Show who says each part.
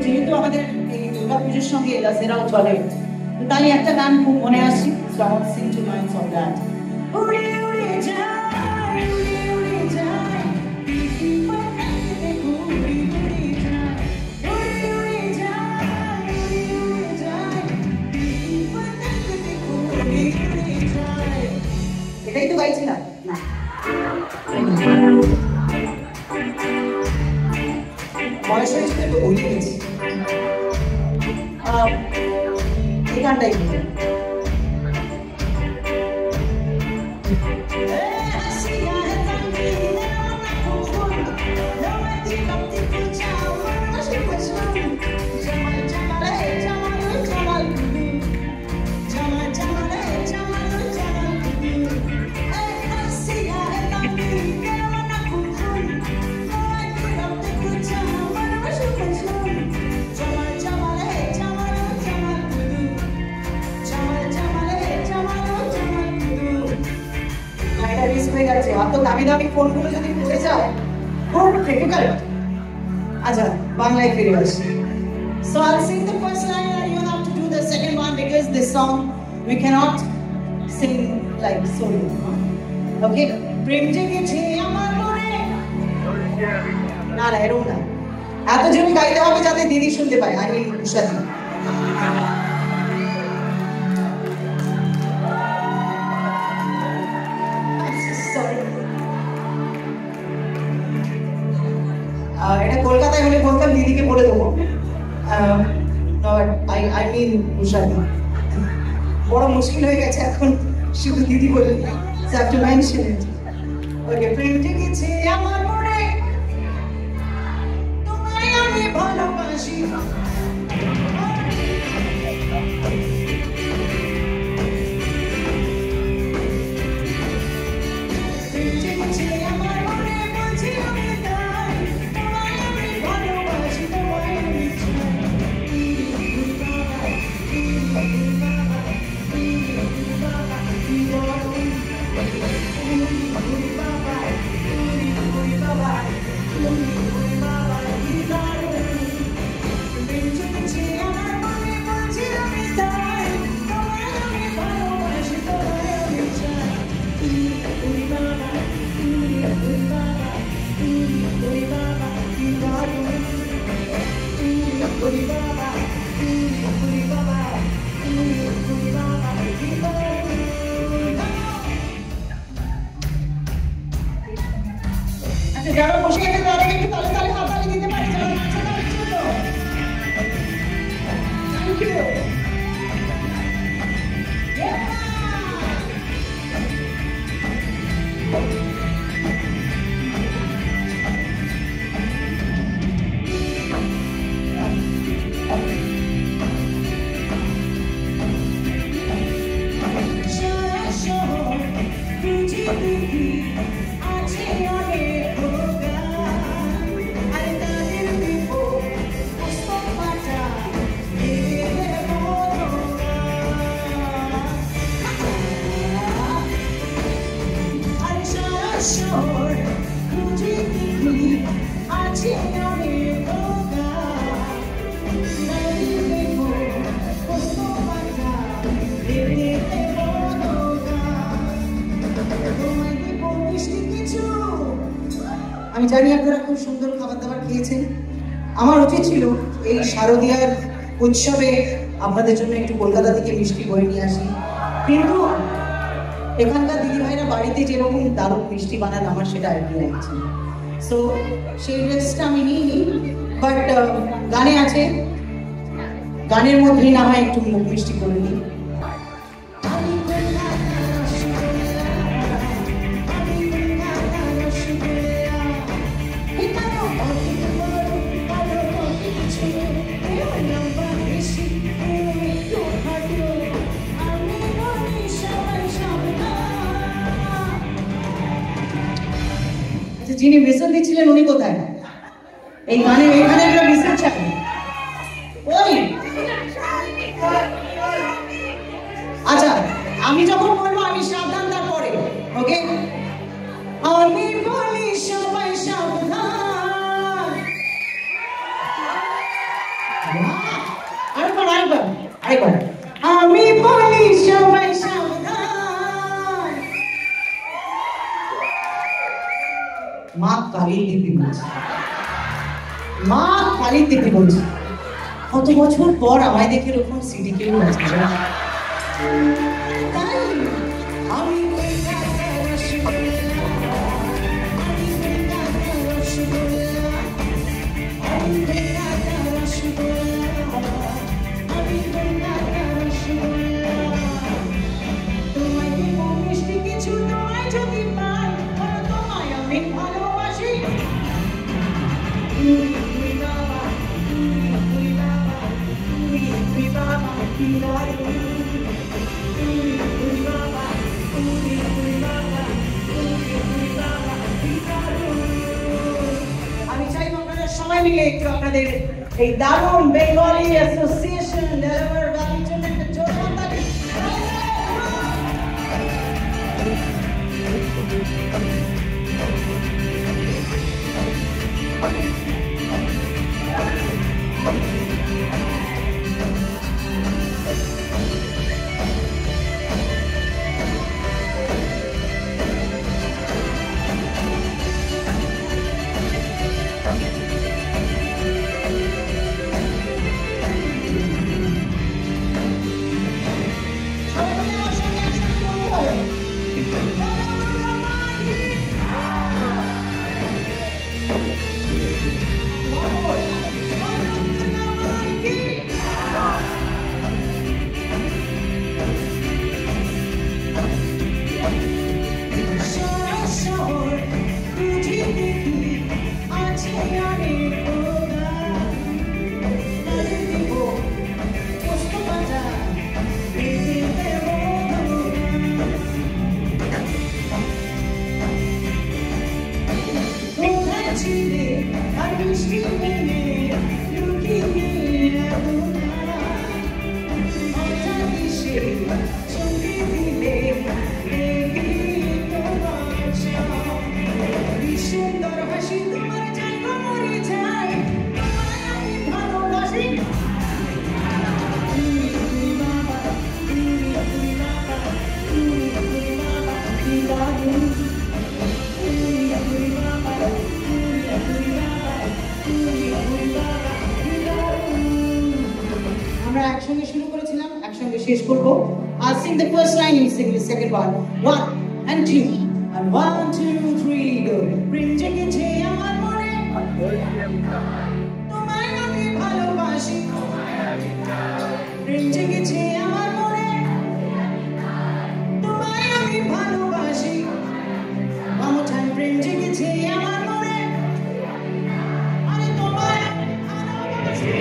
Speaker 1: যেহেতু আমাদের এই দুর্গা পুজোর সঙ্গে দাসেরাও চলে, তাই একটা গান খুব মনে আসছে, so I want to sing 2 lines of that. উড়ে উড়ে যায়, উড়ে উড়ে যায়, উড়ে উড়ে যায়, উড়ে উড়ে যায়, উড়ে উড়ে যায়, উড়ে উড়ে যায়। এটাই তো গাইছিলাম না, বয়স হয়েছিল একটু বলে গেছি। এই গানটাই তো দামি দামি ফোনগুলো যদি পড়ে যায় খুব ক্রিটিক্যাল। আচ্ছা, বাংলায় ফিরে আসি। So I'll sing the first line and you have to do the second one because this song we cannot sing like solo. Okay? প্রেম জেগেছে আমার মনে, না না এরকম না, এত জোরে গাইতে হবে যাতে দিদি শুনতে পায়। আমি উষাদি এটা কলকাতায় হলে বলতাম দিদিকে বলে দেবো, আই মিন উষাদি। বড় মুশকিল হয়ে গেছে এখন শুধু দিদি বলে, to mention it. Okay, প্রেম জেগেছে আমার মনে, তোমায় আমি ভালোবাসি, যারা বসে আছে তারা একটু তালে তালে হাততালি দিতে পারে, যারা নাচে তাদের জন্য থ্যাংক ইউ। আমি জানি আপনারা খুব সুন্দর খাবার দাবার খেয়েছেন। আমার উচিত ছিল এই শারদীয়ার উৎসবে আপনাদের জন্য একটু কলকাতা থেকে মিষ্টি বয়ে নিয়ে আসি, কিন্তু এখানকার দিদিভাইরা বাড়িতে যেরকম দারুণ মিষ্টি বানান আমার সেটা আইডিয়া লাগছে, সো সেই রেস্টটা আমি নিইনি। বাট গানে আছে, গানের মধ্যেই না হয় একটু মুখ মিষ্টি করে নিই। যিনি বিসল দিচ্ছিলেন উনি কোথায়? এই গানে এখানে একটা বিসল চাই। ওই আচ্ছা, আমি যখন বলবো আমি সাবধান তারপরে, ওকে? আমি বলি সবাই সাবধান। আরেকবার আমি বলি সবাই সাবধান। মা কালী দিদি বলছে, মা কালী দিদি বলছে, কত বছর পর আমায় দেখে এরকম সিডি কেউ আছে। তাই আমি চাইব আপনারা সবাই মিলে একটু আপনাদের এই দারুণ বেঙ্গলি অ্যাসোসিয়েশন ডেলিভার ভ্যালির জন্য একটা জোরদার তালি। একসঙ্গে শুরু করেছিলাম, একসঙ্গে শেষ করবো। I'll sing the first line, you sing the second one. 1 and 2 and 1 2 3 go. প্রেম জেগেছে আমার মনে, তোমায় আমি ভালোবাসি। প্রেম জেগেছে আমার মনে, তোমায় আমি ভালোবাসি। One more time, প্রেম জেগেছে আমার মনে, আরে তোমায় আমি ভালোবাসি।